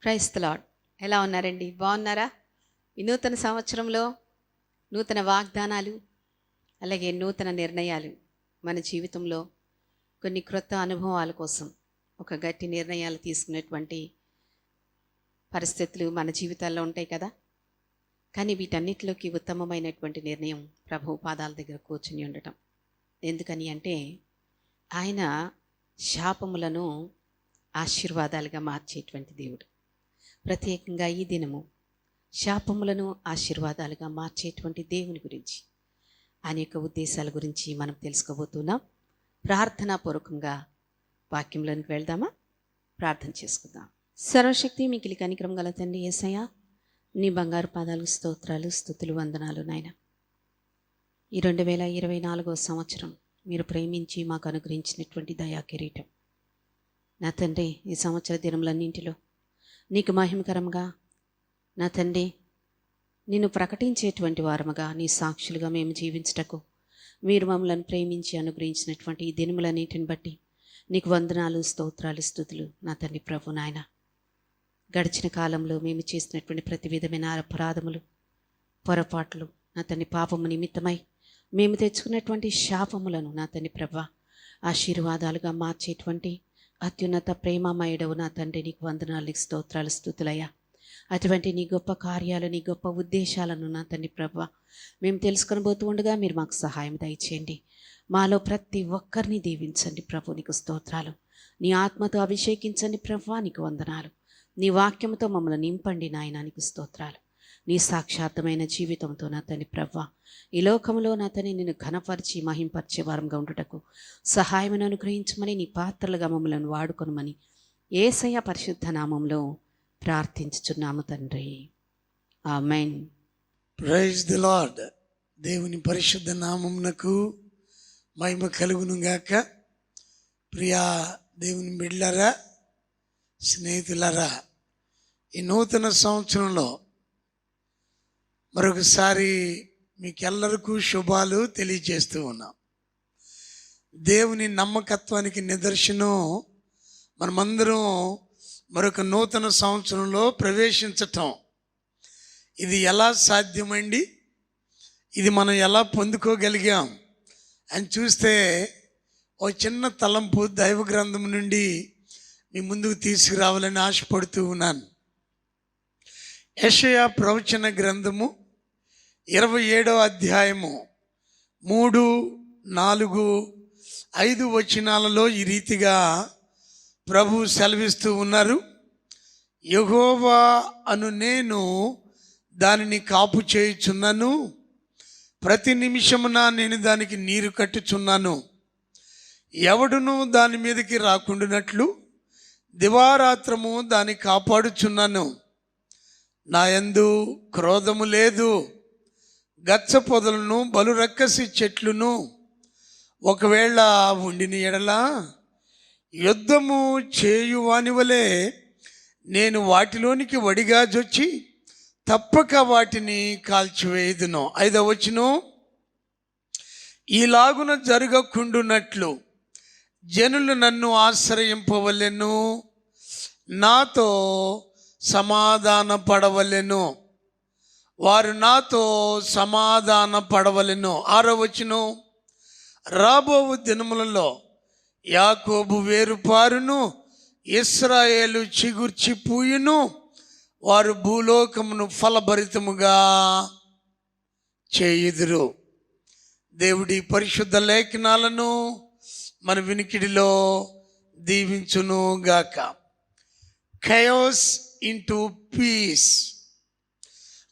Praise the lord. ఎలా ఉన్నారండి? బాగున్నారా? ఈ నూతన సంవత్సరంలో నూతన వాగ్దానాలు, అలాగే నూతన నిర్ణయాలు మన జీవితంలో కొన్ని క్రొత్త అనుభవాల కోసం ఒక గట్టి నిర్ణయాలు తీసుకునేటువంటి పరిస్థితులు మన జీవితాల్లో ఉంటాయి కదా. కానీ వీటన్నిటిలోకి ఉత్తమమైనటువంటి నిర్ణయం ప్రభు పాదాల దగ్గర కూర్చుని ఉండటం. ఎందుకని అంటే ఆయన శాపములను ఆశీర్వాదాలుగా మార్చేటువంటి దేవుడు. ప్రత్యేకంగా ఈ దినము శాపములను ఆశీర్వాదాలుగా మార్చేటువంటి దేవుని గురించి, అనేక ఉద్దేశాల గురించి మనం తెలుసుకోబోతున్నాం. ప్రార్థనాపూర్వకంగా వాక్యంలోనికి వెళ్దామా? ప్రార్థన చేసుకుందాం. సర్వశక్తి మికిలి కనికరం గల తండ్రి యేసయ్య, నీ బంగారు పాదాలకు స్తోత్రాలు, స్తుతులు, వందనాలు నాయన. ఈ 2024 సంవత్సరం మీరు ప్రేమించి మాకు అనుగ్రహించినటువంటి దయా కిరీటం నా తండ్రి, ఈ సంవత్సర దినములన్నింటిలో నీకు మహిమకరంగా నా తండ్రి నిన్ను ప్రకటించేటువంటి వారముగా, నీ సాక్షులుగా మేము జీవించటకు మీరు మమ్మల్ని ప్రేమించి అనుగ్రహించినటువంటి ఈ దినములన్నింటిని బట్టి నీకు వందనాలు, స్తోత్రాలు, స్తుతులు నా తండ్రి ప్రభు నాయన. గడిచిన కాలంలో మేము చేసినటువంటి ప్రతి విధమైన అపరాధములు, పొరపాట్లు నా తండ్రి పాపము నిమిత్తమై మేము తెచ్చుకున్నటువంటి శాపములను నా తండ్రి ప్రభ ఆశీర్వాదాలుగా మార్చేటువంటి అత్యున్నత ప్రేమమయుడవు నా తండ్రి, నీకు వందనాలు, నీకు స్తోత్రాలు, స్తుతులయ్యా. అటువంటి నీ గొప్ప కార్యాలు, నీ గొప్ప ఉద్దేశాలను నా తండ్రి ప్రభ మేము తెలుసుకొని పోతూ ఉండగా మీరు మాకు సహాయం దయచేయండి. మాలో ప్రతి ఒక్కరిని దీవించండి ప్రభు, నీకు స్తోత్రాలు. నీ ఆత్మతో అభిషేకించండి ప్రభు, నీకు వందనాలు. నీ వాక్యంతో మమ్మల్ని నింపండి నాయన, నీకు స్తోత్రాలు. నీ సాక్షార్థమైన జీవితంతో నా తండ్రి ప్రభ ఈ లోకంలో నా తండ్రి నిన్ను ఘనపరిచి మహింపరిచే వారంగా ఉండుటకు సహాయమును అనుగ్రహించమని, నీ పాత్రలుగా మమ్మల్ని వాడుకొనమని యేసయ్య పరిశుద్ధ నామంలో ప్రార్థించుచున్నాము తండ్రి, ఆమేన్. Praise the lord. దేవుని పరిశుద్ధ నామమునకు మహిమ కలుగును గాక. ప్రియా దేవుని బిడ్డలారా, స్నేహితులారా, ఈ నూతన సంవత్సరంలో మరొకసారి మీకెల్లరికూ శుభాలు తెలియజేస్తూ ఉన్నాం. దేవుని నమ్మకత్వానికి నిదర్శనం మనమందరం మరొక నూతన సంవత్సరంలో ప్రవేశించటం. ఇది ఎలా సాధ్యమండి? ఇది మనం ఎలా పొందుకోగలిగాం అని చూస్తే ఓ చిన్న తలంపు దైవ గ్రంథం నుండి మీ ముందుకు తీసుకురావాలని ఆశపడుతూ ఉన్నాను. యెషయా ప్రవచన గ్రంథము 27వ అధ్యాయము 3, 4, 5 వచనాలలో ఈ రీతిగా ప్రభు సెలవిస్తూ ఉన్నారు. యెహోవా అను నేను దానిని కాపు చేయుచున్నాను, ప్రతి నిమిషమున నేను దానికి నీరు కట్టుచున్నాను. ఎవడును దాని మీదకి రాకుండానట్లు దివారాత్రము దాన్ని కాపాడుచున్నాను. నా యందు క్రోధము లేదు. గచ్చ పొదలను బలురక్కసి చెట్లును ఒకవేళ ఉండిన ఎడల యుద్ధము చేయువాని వలె నేను వాటిలోనికి వడిగా జొచ్చి తప్పక వాటిని కాల్చివేయుదును. 5వ వచనం, ఈలాగున జరగకుండునట్లు జనులు నన్ను ఆశ్రయింపవలెను, నాతో సమాధాన పడవలెను, వారు నాతో సమాధాన పడవలెను. 6వ వచనం, రాబో దినములలో యాకోబు వేరుపారును, ఇశ్రాయేలు చిగుర్చి పూయును, వారు భూలోకమును ఫలభరితముగా చేయుదురు. దేవుడి పరిశుద్ధ లేఖనాలను మన వినికిడిలో దీవించును గాక. ఖయోస్ ఇంటూ పీస్,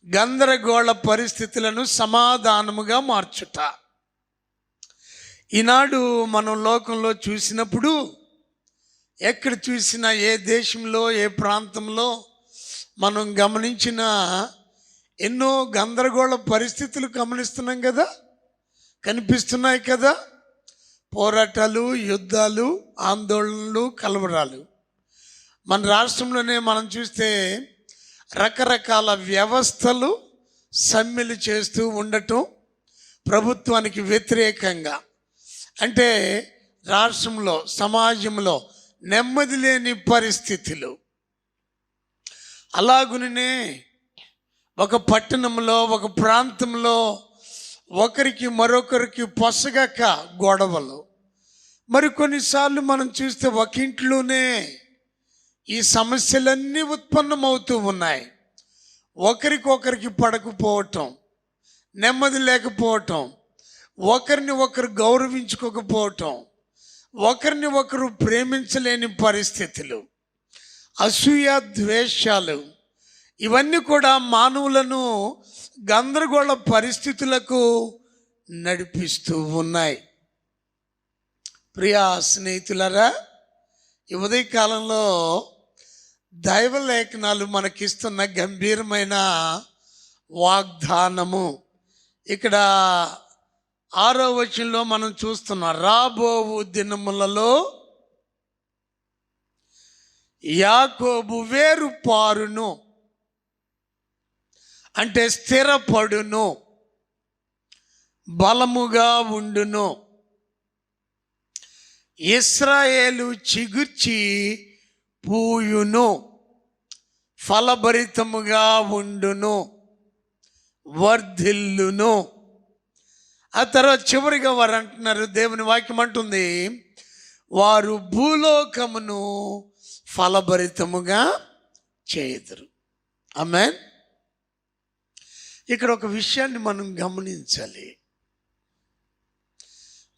గందరగోళ పరిస్థితులను సమాధానముగా మార్చుట. ఈనాడు మనం లోకంలో చూసినప్పుడు, ఎక్కడ చూసినా, ఏ దేశంలో, ఏ ప్రాంతంలో మనం గమనించిన ఎన్నో గందరగోళ పరిస్థితులు గమనిస్తున్నాం కదా, కనిపిస్తున్నాయి కదా. పోరాటాలు, యుద్ధాలు, ఆందోళనలు, కలవరాలు. మన రాష్ట్రంలోనే మనం చూస్తే రకరకాల వ్యవస్థలు సమ్మెలు చేస్తూ ఉండటం, ప్రభుత్వానికి వ్యతిరేకంగా. అంటే రాష్ట్రంలో, సమాజంలో నెమ్మది లేని పరిస్థితులు. అలాగునే ఒక పట్టణంలో ఒక ప్రాంతంలో ఒకరికి మరొకరికి పొసగక గొడవలు. మరి కొన్నిసార్లు మనం చూస్తే ఒక ఇంట్లోనే ఈ సమస్యలన్నీ ఉత్పన్నమవుతూ ఉన్నాయి. ఒకరికొకరికి పడకపోవటం, నెమ్మది లేకపోవటం, ఒకరిని ఒకరు గౌరవించుకోకపోవటం, ఒకరిని ఒకరు ప్రేమించలేని పరిస్థితులు, అసూయ, ద్వేషాలు, ఇవన్నీ కూడా మానవులను గందరగోళ పరిస్థితులకు నడిపిస్తూ ఉన్నాయి. ప్రియా స్నేహితులారా, ఈ ఉదయకాలంలో దైవ లేఖనాలు మనకిస్తున్న గంభీరమైన వాగ్దానము. ఇక్కడ 6వ వచనంలో మనం చూస్తున్నాం, రాబోవు దినములలో యాకోబు వేరు పారును, అంటే స్థిరపడును, బలముగా ఉండును. ఇశ్రాయేలు చిగుర్చి పూయును, ఫలభరితముగా ఉండును, వర్ధిల్లును. ఆ తర్వాత చివరిగా వారు అంటున్నారు, దేవుని వాక్యం అంటుంది, వారు భూలోకమును ఫలభరితముగా చేయుదురు. ఆమేన్. ఇక్కడ ఒక విషయాన్ని మనం గమనించాలి.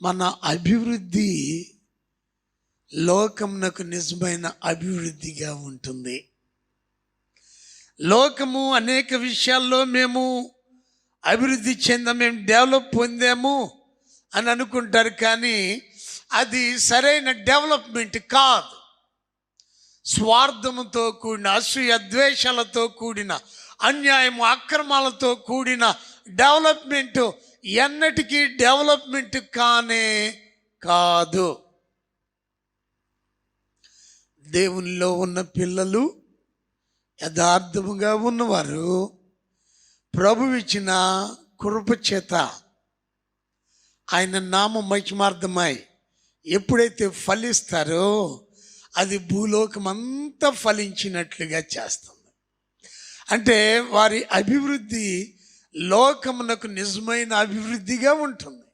మన అభివృద్ధి లోకమునకు నిజమైన అభివృద్ధిగా ఉంటుంది. లోకము అనేక విషయాల్లో మేము అభివృద్ధి చెందాము, మేము డెవలప్ పొందాము అని అనుకుంటారు. కానీ అది సరైన డెవలప్మెంట్ కాదు. స్వార్థముతో కూడిన, అసూయ, ద్వేషాలతో కూడిన, అన్యాయము, అక్రమాలతో కూడిన డెవలప్మెంట్ ఎన్నటికీ డెవలప్మెంట్ కానే కాదు. దేవునిలో ఉన్న పిల్లలు, యథార్థముగా ఉన్నవారు ప్రభు ఇచ్చిన కృప చేత ఆయన నామ మహిమార్థమై ఎప్పుడైతే ఫలిస్తారో అది భూలోకం అంతా ఫలించినట్లుగా చేస్తుంది. అంటే వారి అభివృద్ధి లోకమునకు నిజమైన అభివృద్ధిగా ఉంటుంది.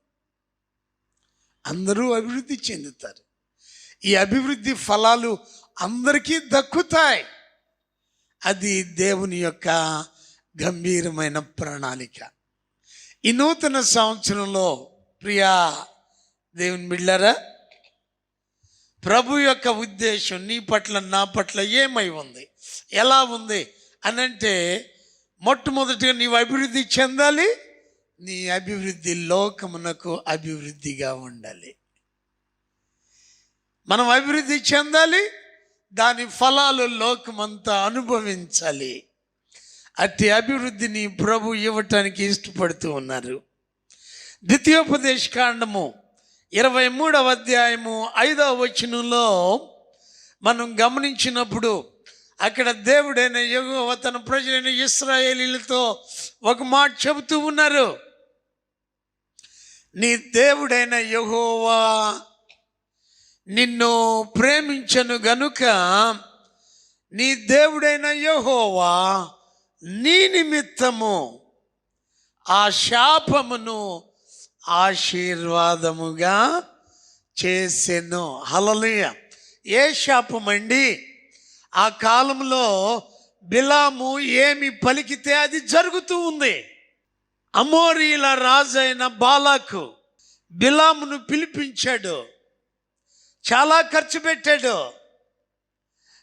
అందరూ అభివృద్ధి చెందుతారు. ఈ అభివృద్ధి ఫలాలు అందరికీ దక్కుతాయి. అది దేవుని యొక్క గంభీరమైన ప్రణాళిక. ఈ నూతన సంవత్సరంలో ప్రియా దేవుని బిడ్డలారా, ప్రభు యొక్క ఉద్దేశం నీ పట్ల, నా పట్ల ఏమై ఉంది, ఎలా ఉంది అనంటే, మొట్టమొదటిగా నీవు అభివృద్ధి చెందాలి. నీ అభివృద్ధి లోకమునకు అభివృద్ధిగా ఉండాలి. మనం అభివృద్ధి చెందాలి, దాని ఫలాలు లోకమంతా అనుభవించాలి. అట్టి అభివృద్ధిని ప్రభు ఇవ్వటానికి ఇష్టపడుతూ ఉన్నారు. ద్వితీయోపదేశ కాండము 23వ అధ్యాయము 5వ వచనంలో మనం గమనించినప్పుడు అక్కడ దేవుడైన యెహోవా తన ప్రజలైన ఇశ్రాయేలీయులతో ఒక మాట చెబుతూ ఉన్నారు. నీ దేవుడైన యెహోవా నిన్ను ప్రేమించను గనుక నీ దేవుడైన యెహోవా నీ నిమిత్తము ఆ శాపమును ఆశీర్వాదముగా చేసెను. హల్లెలూయా. ఏ శాపమండి? ఆ కాలంలో బిలాము ఏమి పలికితే అది జరుగుతూ ఉంది. అమోరీల రాజైన బాలాకు బిలామును పిలిపించాడు, చాలా ఖర్చు పెట్టాడు,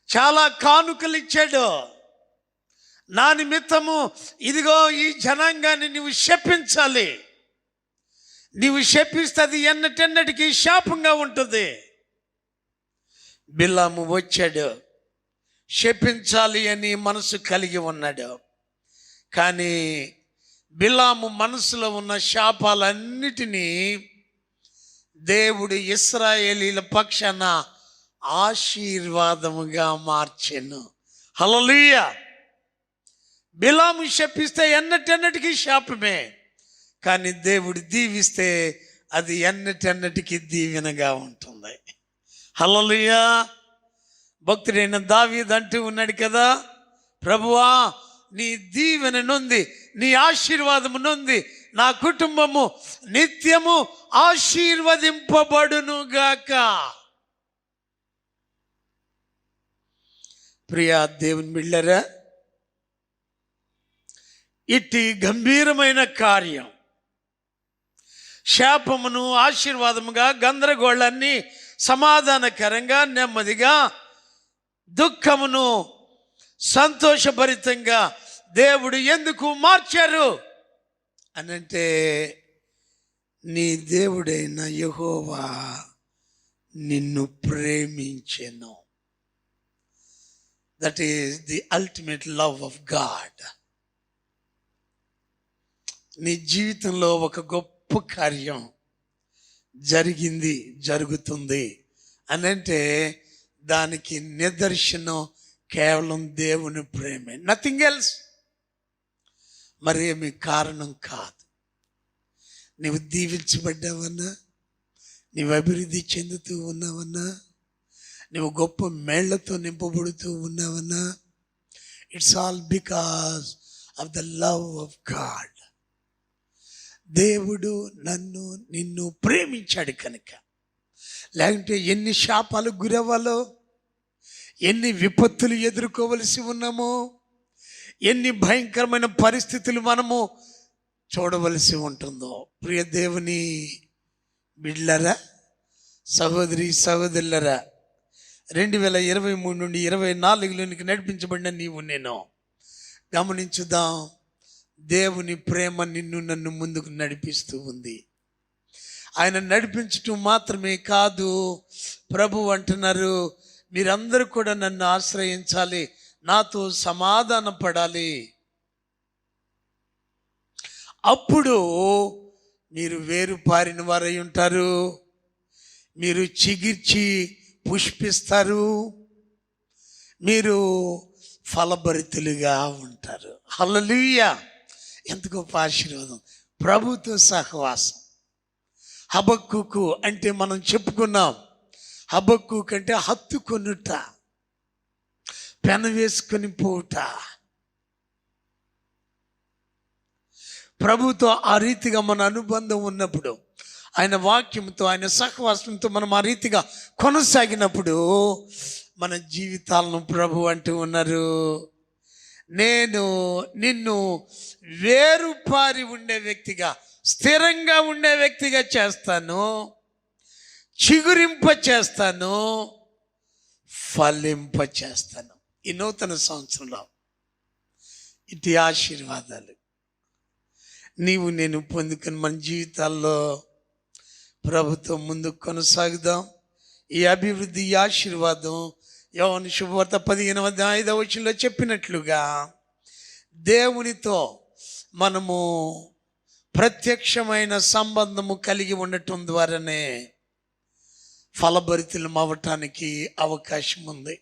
చాలా కానుకలు ఇచ్చాడు. నా నిమిత్తము ఇదిగో ఈ జనాంగాన్ని నీవు శపించాలి, నీవు శపిస్తే అది ఎన్నటెన్నటికీ శాపంగా ఉంటుంది. బిలాము వచ్చాడు, శపించాలి అని మనసు కలిగి ఉన్నాడు. కానీ బిలాము మనసులో ఉన్న శాపాలన్నిటినీ దేవుడు ఇశ్రాయేలీల పక్షాన ఆశీర్వాదముగా మార్చెను. హల్లెలూయా. బిలాము శపిస్తే ఎన్నటెన్నటికీ శాపమే, కానీ దేవుడు దీవిస్తే అది ఎన్నటెన్నటికీ దీవెనగా ఉంటుంది. హల్లెలూయా. భక్తుడైన దావీదు అంటూ ఉన్నాడు కదా, ప్రభువా నీ దీవెన నొంది, నీ ఆశీర్వాదము నొంది నా కుటుంబము నిత్యము ఆశీర్వదింపబడును గాక. ప్రియా దేవుని బిడ్డలారా, ఇట్టి గంభీరమైన కార్యం శాపమును ఆశీర్వాదముగా, గందరగోళాన్ని సమాధానకరంగా, నెమ్మదిగా, దుఃఖమును సంతోషభరితంగా దేవుడు ఎందుకు మార్చారు అనంటే, నీ దేవుడైన యెహోవా నిన్ను ప్రేమించెను. That is the ultimate love of God. నీ జీవితంలో ఒక గొప్ప కార్యం జరిగింది, జరుగుతుంది అనంటే దానికి నిదర్శనం కేవలం దేవుని ప్రేమే, నథింగ్ ఎల్స్. మరేమి కారణం కాదు. నీవు దీవించబడ్డావన్నా, నీవు అభివృద్ధి చెందుతూ ఉన్నావన్నా, నువ్వు గొప్ప మేళ్లతో నింపబడుతూ ఉన్నావన్నా, it's all because of the love of God. దేవుడు నిన్ను ప్రేమించాడు కనుక. లేకుంటే ఎన్ని శాపాలు గురవ్వాలో, ఎన్ని విపత్తులు ఎదుర్కోవలసి ఉన్నామో, ఎన్ని భయంకరమైన పరిస్థితులు మనము చూడవలసి ఉంటుందో. ప్రియ దేవుని బిడ్డలారా, సహోదరి సహోదరులరా, 2023 నుండి 2024లోనికి నడిపించబడిన నీవు నేను గమనించుదాం. దేవుని ప్రేమ నిన్ను నన్ను ముందుకు నడిపిస్తూ ఉంది. ఆయన నడిపించటం మాత్రమే కాదు, ప్రభు అంటున్నారు, మీరందరూ కూడా నన్ను ఆశ్రయించాలి, నాతో సమాధాన పడాలి, అప్పుడు మీరు వేరు పారిన వారై ఉంటారు, మీరు చిగిర్చి పుష్పిస్తారు, మీరు ఫలభరితులుగా ఉంటారు. హల్లెలూయా! ఎంత గొప్ప ఆశీర్వాదం, ప్రభుతో సహవాసం. హబక్కూకు అంటే మనం చెప్పుకున్నాం, హబక్కూకు అంటే హత్తుకొనుట, పెన వేసుకొని పోవుట. ప్రభుతో ఆ రీతిగా మన అనుబంధం ఉన్నప్పుడు, ఆయన వాక్యంతో, ఆయన సహవాసంతో మనం ఆ రీతిగా కొనసాగినప్పుడు మన జీవితాలను ప్రభు అంటూ ఉన్నారు, నేను నిన్ను వేరుపారి ఉండే వ్యక్తిగా, స్థిరంగా ఉండే వ్యక్తిగా చేస్తాను, చిగురింప చేస్తాను, ఫలింప చేస్తాను. ఈ నూతన సంవత్సరంలో ఇటు ఆశీర్వాదాలు నీవు నేను పొందుకొని మన జీవితాల్లో ప్రభుత్వం ముందుకు కొనసాగుదాం. ఈ అభివృద్ధి, ఈ ఆశీర్వాదం యోహాను శుభవార్త 15:5 చెప్పినట్లుగా దేవునితో మనము ప్రత్యక్షమైన సంబంధము కలిగి ఉండటం ద్వారానే ఫలభరితులం అవ్వటానికి అవకాశం ఉంది.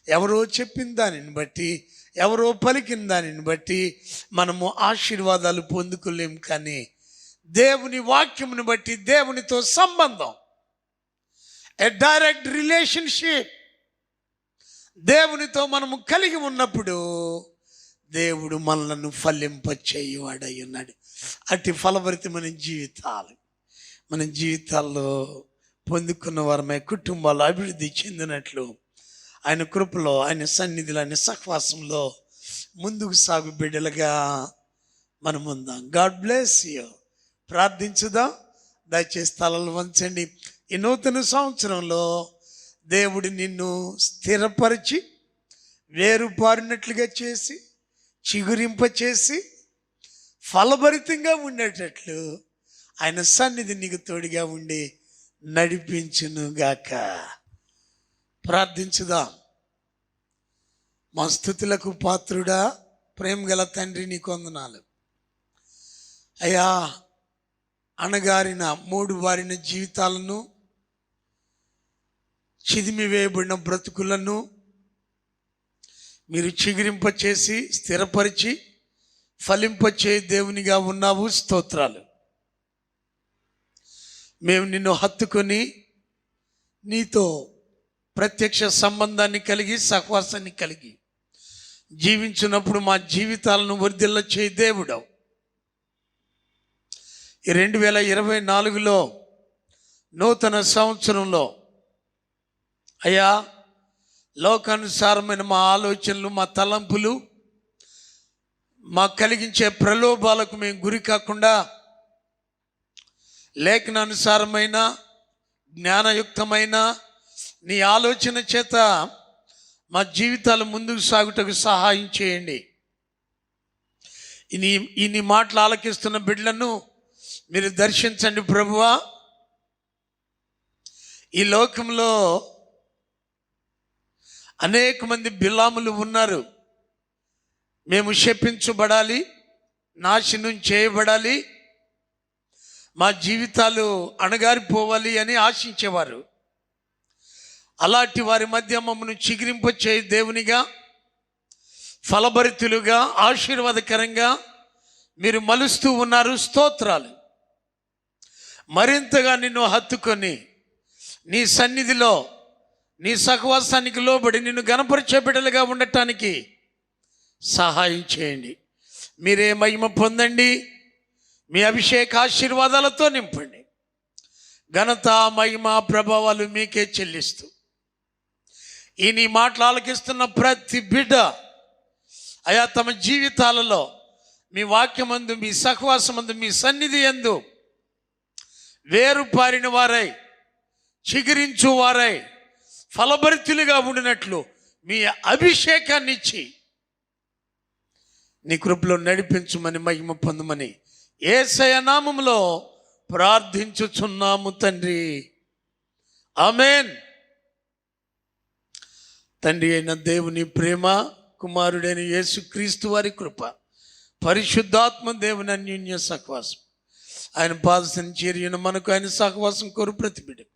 ఎవరో చెప్పిన దానిని బట్టి, ఎవరో పలికిన దానిని బట్టి మనము ఆశీర్వాదాలు పొందుకోలేం. కానీ దేవుని వాక్యమును బట్టి, దేవునితో సంబంధం, ఎ డైరెక్ట్ రిలేషన్షిప్ దేవునితో మనము కలిగి ఉన్నప్పుడు దేవుడు మనలను ఫలింపచేయువాడై ఉన్నాడు. అట్టి ఫలభరితమైన మన జీవితాల్లో పొందుకున్న వారమై కుటుంబాలు అభివృద్ధి చెందినట్లు ఆయన కృపలో, ఆయన సన్నిధిలో, ఆయన సహవాసంలో ముందుకు సాగు బిడ్డలుగా మనం ఉందాం. God bless you. ప్రార్థించుదాం. దయచేసి తలలు వంచండి. ఈ నూతన సంవత్సరంలో దేవుడు నిన్ను స్థిరపరిచి, వేరుపారినట్లుగా చేసి, చిగురింప చేసి, ఫలభరితంగా ఉండేటట్లు ఆయన సన్నిధి నీకు తోడుగా ఉండి నడిపించునుగాక. ప్రార్థించుదాం. మా స్తుతులకు పాత్రుడా, ప్రేమ గల తండ్రి, నీకు వందనాలు అయ్యా. అణగారిన, మూడు వారిన జీవితాలను, చిదిమి వేయబడిన బ్రతుకులను మీరు చిగురింపచేసి, స్థిరపరిచి, ఫలింపచే దేవునిగా ఉన్నావు. స్తోత్రాలు. మేము నిన్ను హత్తుకొని నీతో ప్రత్యక్ష సంబంధాన్ని కలిగి, సహవాసాన్ని కలిగి జీవించినప్పుడు మా జీవితాలను వర్ధిల్ల చేయి దేవుడు. ఈ 2024లో నూతన సంవత్సరంలో అయ్యా, లోకానుసారమైన మా ఆలోచనలు, మా తలంపులు, మాకు కలిగించే ప్రలోభాలకు మేము గురి కాకుండా లేఖనానుసారమైన జ్ఞానయుక్తమైన నీ ఆలోచన చేత మా జీవితాలు ముందుకు సాగుటకు సహాయం చేయండి. నీ మాటలు ఆలకిస్తున్న బిడ్డలను మీరు దర్శించండి ప్రభువా. ఈ లోకంలో అనేక మంది బిలాములు ఉన్నారు. మేము శపించబడాలి, నాశనం చేయబడాలి, మా జీవితాలు అణగారిపోవాలి అని ఆశించేవారు. అలాంటి వారి మధ్య మమ్మల్ని చిగురింపచే దేవునిగా, ఫలభరితులుగా, ఆశీర్వాదకరంగా మీరు మలుస్తూ ఉన్నారు. స్తోత్రాలు. మరింతగా నిన్ను హత్తుకొని నీ సన్నిధిలో, నీ సహవాసానికి లోబడి నిన్ను గణపరిచే బిడ్డలుగా ఉండటానికి సహాయం చేయండి. మీరే మహిమ పొందండి. మీ అభిషేక ఆశీర్వాదాలతో నింపండి. ఘనత, మహిమ, ప్రభావాలు మీకే చెల్లిస్తూ ఈ నీ మాటలు ఆలకిస్తున్న ప్రతి బిడ్డ అయా తమ జీవితాలలో మీ వాక్యమందు, మీ సహవాసమందు, మీ సన్నిధి యందు వేరుపారిన వారై, చిగురించు వారై, ఫలభరితులుగా ఉండినట్లు మీ అభిషేకాన్ని ఇచ్చి నీ కృపలో నడిపించుమని, మహిమ పొందమని యేసయ్య నామములో ప్రార్థించుచున్నాము తండ్రి. ఆమేన్. తండ్రి అయిన దేవుని ప్రేమ, కుమారుడైన యేసుక్రీస్తు వారి కృప, పరిశుద్ధాత్మ దేవుని అన్యోన్య సహవాసం, ఆయన పాదం చేరిన మనకు, ఆయన సహవాసం కోరు ప్రతి బిడ్డకు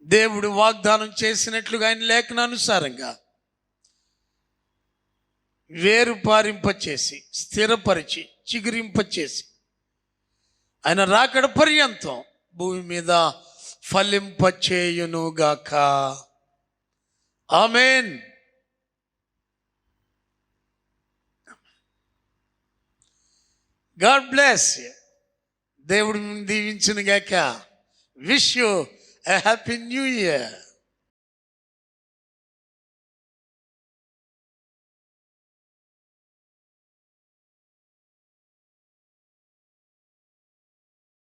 దేవుడు వాగ్దానం చేసినట్లుగా ఆయన లేఖనానుసారంగా వేరుపారింపచేసి, స్థిరపరిచి, చిగురింపచేసి ఆయన రాకడ పర్యంతం భూమి మీద ఫలింపచేయునుగాక. ఆమేన్. God bless. దేవుడు దీవించునుగాక. Wish you a happy new year.